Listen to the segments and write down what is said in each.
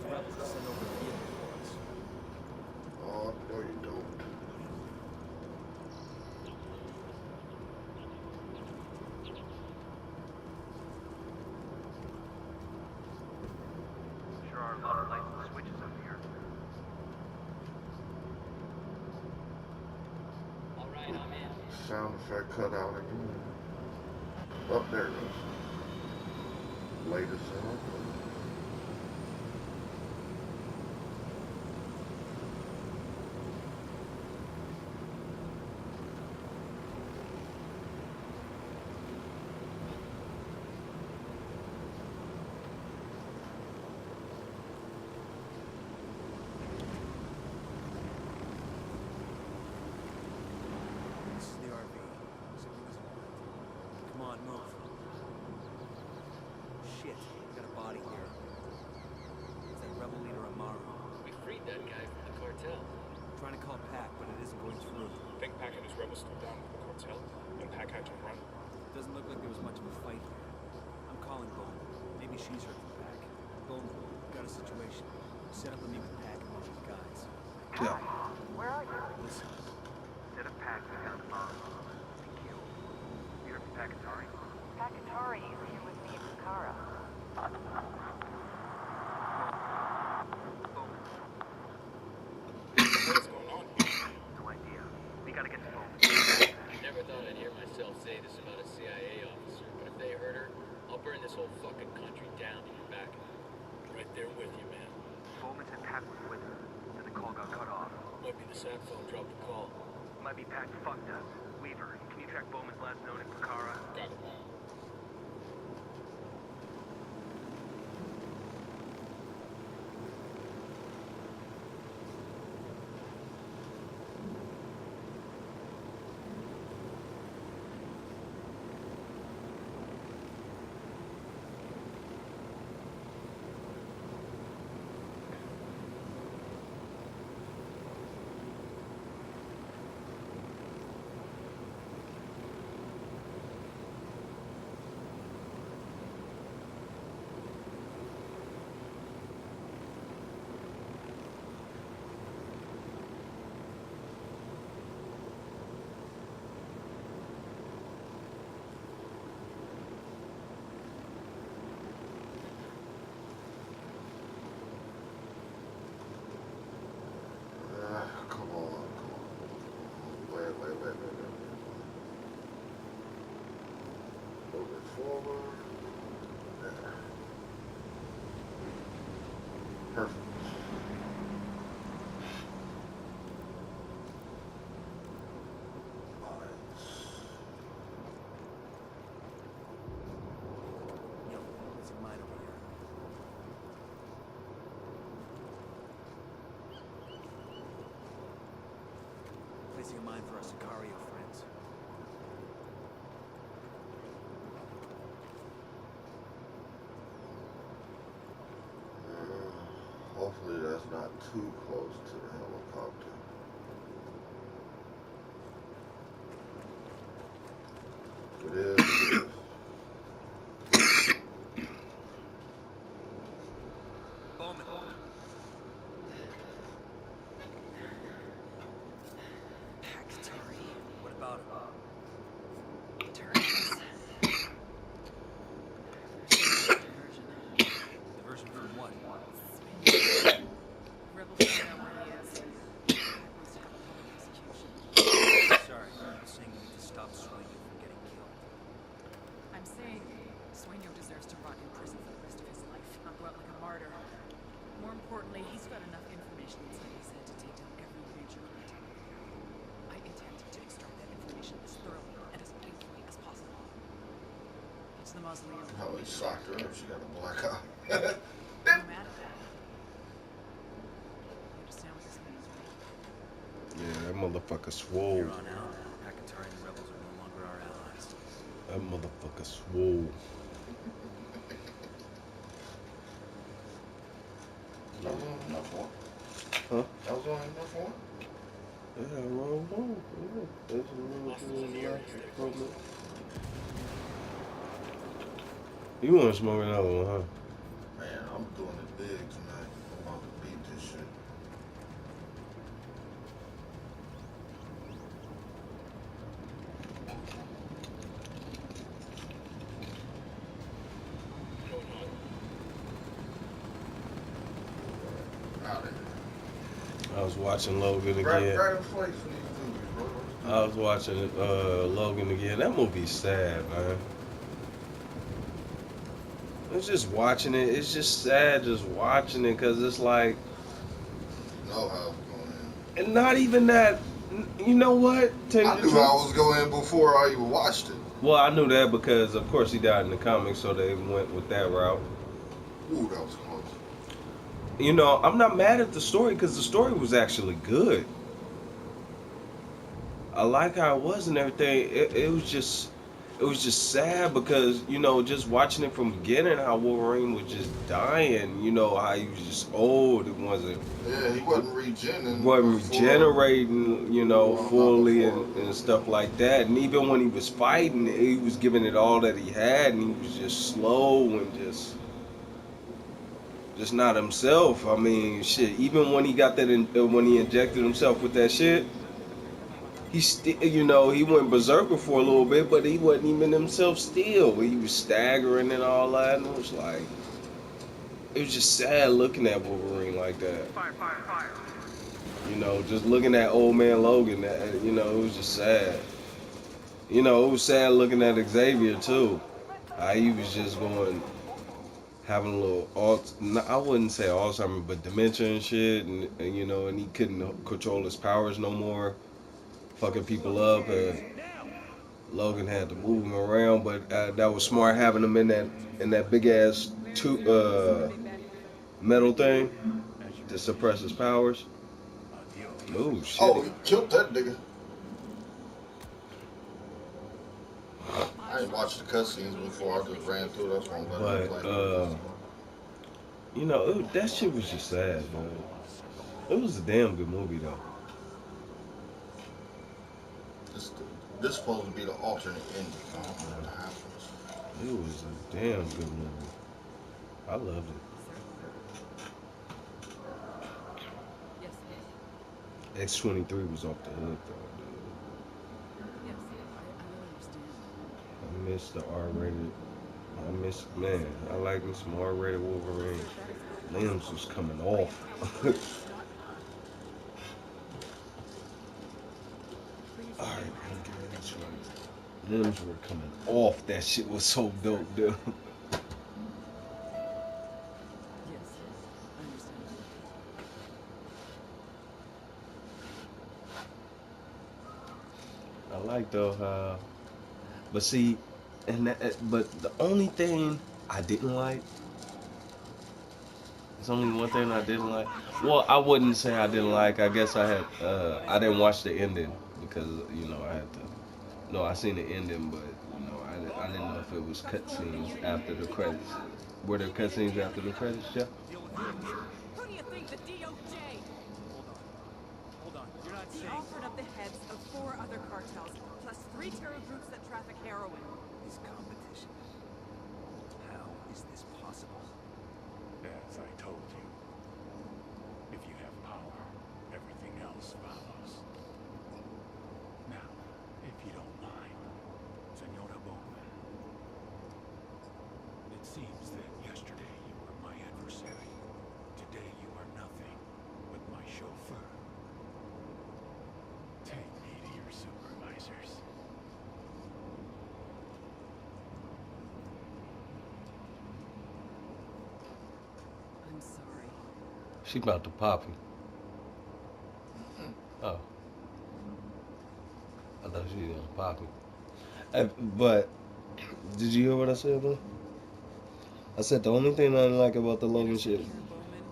the rebels to send over a vehicle for us. Oh, no you don't. Sure are a lot of lights and switches up here. Alright, I'm in. Sound effect cut out again. Oh, there it goes. Latest sound. This is the RV. Come on, move. Shit, we got a body here. It's that rebel leader Amaro. We freed that guy from the cartel. I'm trying to call Pac, but it isn't going through. Think Pac and his rebels stood down with the cartel, and Pac had to run? Doesn't look like there was much of a fight here. I'm calling Bowman. Maybe she's heard from Pac. Bowman, got a situation. Set up a meet with Pac and one of his guys. Yeah. Where are you? Listen, Instead of Pac, we found Amaro. Thank you. You heard from Pakatari? Pakatari is here with me and Kara. What's going on here? No idea. We gotta get to Bowman. Never thought I'd hear myself say this about a CIA officer, but if they hurt her, I'll burn this whole fucking country down to your back. Right there with you, man. Bowman said Pac was with her. Then the call got cut off. Might be the sat phone dropped the call. Might be Pac fucked us. Weaver, can you track Bowman's last known in Pucara? Got it. Come on. Wait. Move it forward. There. Perfect. yo, it's a mine over here. Placing a mine for our Sicario friends. Hopefully that's not too close to the helicopter. It is. Bowman. Pakatari. What about him? Turns. Diversion from what? Rebels find out where he is. Pac wants to have a public execution. Sorry, I'm saying we need to stop Sueño from getting killed. I'm saying Sueño deserves to rot in prison for the rest of his life, not go out like a martyr. More importantly, he's got enough information inside his head to take down every major cartel. I intend to extract that information as thoroughly and as painfully as possible. It's the mausoleum. How he socked her up, she got a black eye. No matter that. You understand what this means, right? Yeah, that motherfucker swole. Here on out, Pakatari and the rebels are no longer our allies. That motherfucker swole. That was only enough one. Huh? That was only enough one. Yeah, well, yeah. There's a little problem. You want to smoke another one, huh? Man, I'm doing it big tonight. out of here. I was watching Logan Right, again. right in place for these movies, bro. I was watching Logan again. That movie's sad, man. It's just watching it. It's just sad just watching it because it's like, Know how it's going in. and not even that. You know what? Tell you I the knew truth. how it was going in before I even watched it. Well, I knew that because, of course, he died in the comics, so they went with that route. Ooh, that was close. You know, I'm not mad at the story because the story was actually good. I like how it was and everything. It was just sad because, you know, just watching it from the beginning, how Wolverine was just dying. You know, how he was just old. It wasn't Yeah, he wasn't regenerating. regenerating, you know, Well, not fully before. and stuff like that. And even when he was fighting, he was giving it all that he had, and he was just slow and just not himself. I mean, shit. Even when he got that, when he injected himself with that shit, he you know, he went berserker for a little bit, but he wasn't even himself. Still, he was staggering and all that, and it was like, it was just sad looking at Wolverine like that. Fire, fire, fire. You know, just looking at old man Logan, you know, it was just sad. You know, it was sad looking at Xavier too. How he was just having a little, I wouldn't say Alzheimer's, but dementia and shit, and you know, and he couldn't control his powers no more, fucking people up, and Logan had to move him around, but that was smart having him in that big ass metal thing to suppress his powers. Oh shit. Oh, he killed that nigga. I ain't watched the cutscenes before. I just ran through. That's why I'm letting him But play. you know, that shit was just sad, man. It was a damn good movie though. This supposed to be the alternate ending. I don't know what happens. It was a damn good movie. I loved it. Yes, X-23 was off the hook though, yes, I understand. dude. I miss the R-rated. Man, I like me some R-rated Wolverine. Limbs was coming off. Alright, okay, that's right. Limbs were coming off. That shit was so dope, dude. Yes, I understand. I like though how, but see, but the only thing I didn't like, there's only one thing I didn't like. Well, I wouldn't say I didn't like. I guess I didn't watch the ending because you know I had to. No, I seen the ending, but you know I didn't know if it was cutscenes after the credits. Were there cutscenes after the credits, Jeff? Who do you think the DOJ? Hold on. You're not He saying offered up the heads of 4 other cartels, plus 3 terror groups that traffic heroin. this competition. How is this possible? As I told you, if you have power, everything else follows. Now, if you don't mind, Senora Bowman. It seems that yesterday you were my adversary. Today you are nothing but my chauffeur. Take me to your supervisors. I'm sorry. She about to pop him. Oh, I thought she was gonna pop him. But did you hear what I said though? I said the only thing I didn't like about the Logan shit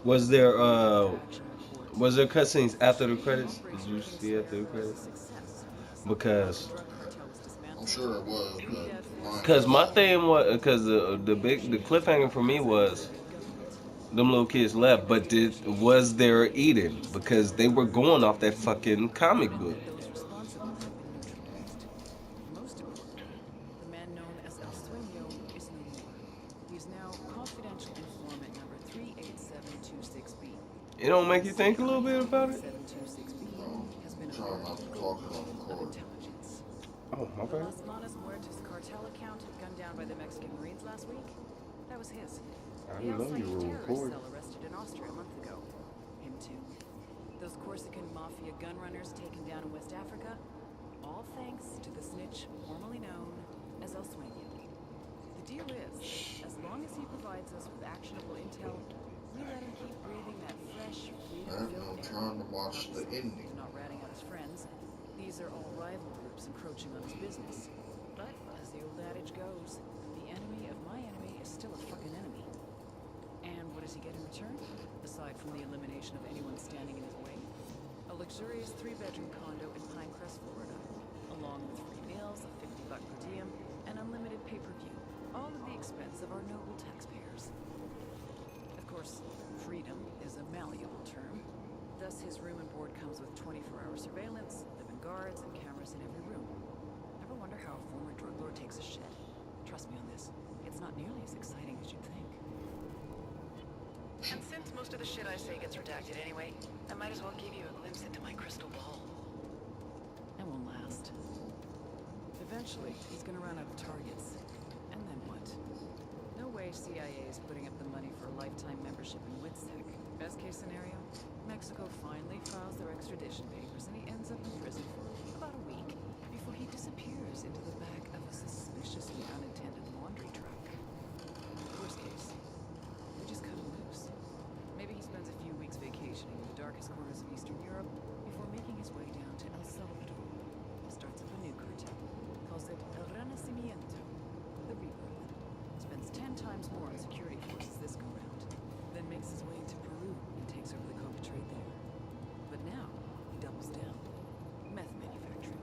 was there cutscenes after the credits. Did you see after the credits? Because I'm sure it was, but my thing was because the cliffhanger for me was them little kids left, but was there eating because they were going off that fucking comic book. Those responsible have been neutralized. Most importantly, the man known as El Sueño is no more. He is now confidential informant number 38726B. It don't make you think a little bit about it? 726B has been trying not to talk on the of court. intelligence. Oh my The bad. Las Manas Muertes cartel account gunned down by the Mexican Marines last week, that was his. I The didn't know you outside were terrorist recording. cell arrested in Austria a month ago. Him too. Those Corsican mafia gun runners taken down in West Africa, all thanks to the snitch formerly known as El Sueño. The deal is, as long as he provides us with actionable intel, we let him keep breathing that fresh, freedom-filled air. I'm trying to watch the ending. He's not ratting out his friends. These are all rival groups encroaching on his business. But, as the old adage goes, the enemy of my enemy is still a fucking enemy. And what does he get in return? Aside from the elimination of anyone standing in his way? A luxurious 3-bedroom condo in Pinecrest, Florida, along with free meals, a $50 per diem, and unlimited pay-per-view, all at the expense of our noble taxpayers. Of course, freedom is a malleable term. Thus, his room and board comes with 24-hour surveillance, living guards, and cameras in every room. Ever wonder how a former drug lord takes a shit? Trust me on this, it's not nearly as exciting as you'd think. And since most of the shit I say gets redacted anyway, I might as well give you a glimpse into my crystal ball. It won't last. Eventually, he's gonna run out of targets. And then what? No way CIA is putting up the money for a lifetime membership in WITSEC. Best case scenario, Mexico finally files their extradition papers and he ends up in prison for about a week before he disappears into the back of a suspiciously unattended laundry truck. Worst case, we just cut him loose. Maybe he spends a few weeks vacationing in the darkest corners of Eastern Europe before making his way down to El Salvador. Starts up a new cartel, calls it El Renacimiento, the Rebirth. Spends 10 times more on security forces this go-round. Then makes his way to Peru and takes over the coke trade there. But now, he doubles down. Meth manufacturing.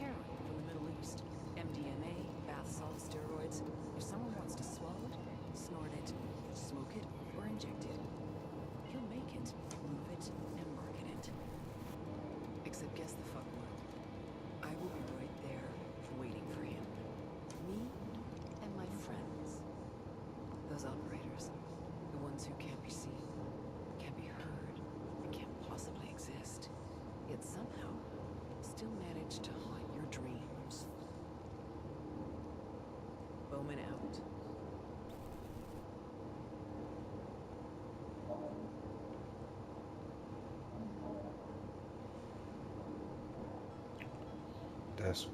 Heroin from the Middle East. MDMA, bath salt, steroids. If someone wants to swallow it, snort it, smoke it, or inject it, he'll make it, move it, and market it. Except guess the fuck what? I will be right there, waiting for him. Me and my friends. Those operators. The ones who can't be seen, can't be heard, and can't possibly exist. Yet somehow, still manage to haunt your dreams. Bowman out. That's